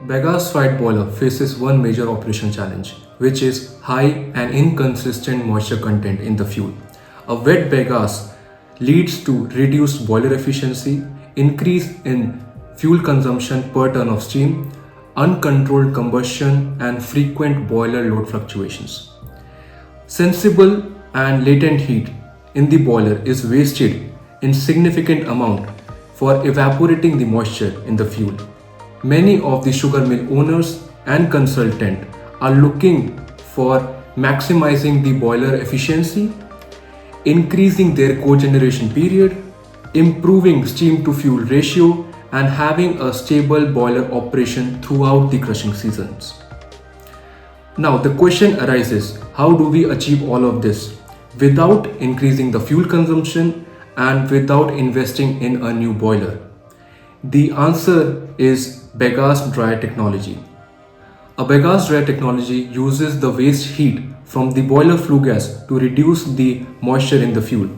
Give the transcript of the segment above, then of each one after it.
Bagasse-fired boiler faces one major operation challenge, which is high and inconsistent moisture content in the fuel. A wet bagasse leads to reduced boiler efficiency, increase in fuel consumption per ton of steam, uncontrolled combustion, and frequent boiler load fluctuations. Sensible and latent heat in the boiler is wasted in significant amount for evaporating the moisture in the fuel. Many of the sugar mill owners and consultants are looking for maximizing the boiler efficiency, increasing their cogeneration period, improving steam to fuel ratio, and having a stable boiler operation throughout the crushing seasons. Now the question arises, how do we achieve all of this without increasing the fuel consumption and without investing in a new boiler? The answer is Bagasse Dryer Technology. A Bagasse Dryer Technology uses the waste heat from the boiler flue gas to reduce the moisture in the fuel.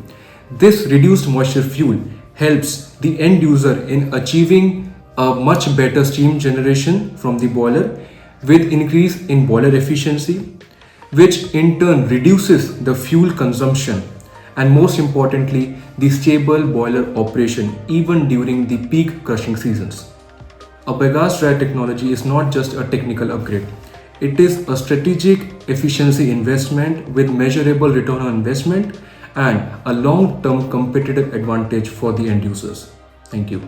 This reduced moisture fuel helps the end user in achieving a much better steam generation from the boiler with increase in boiler efficiency, which in turn reduces the fuel consumption and most importantly the stable boiler operation even during the peak crushing seasons. A Bagasse Dryer technology is not just a technical upgrade. It is a strategic efficiency investment with measurable return on investment and a long-term competitive advantage for the end users. Thank you.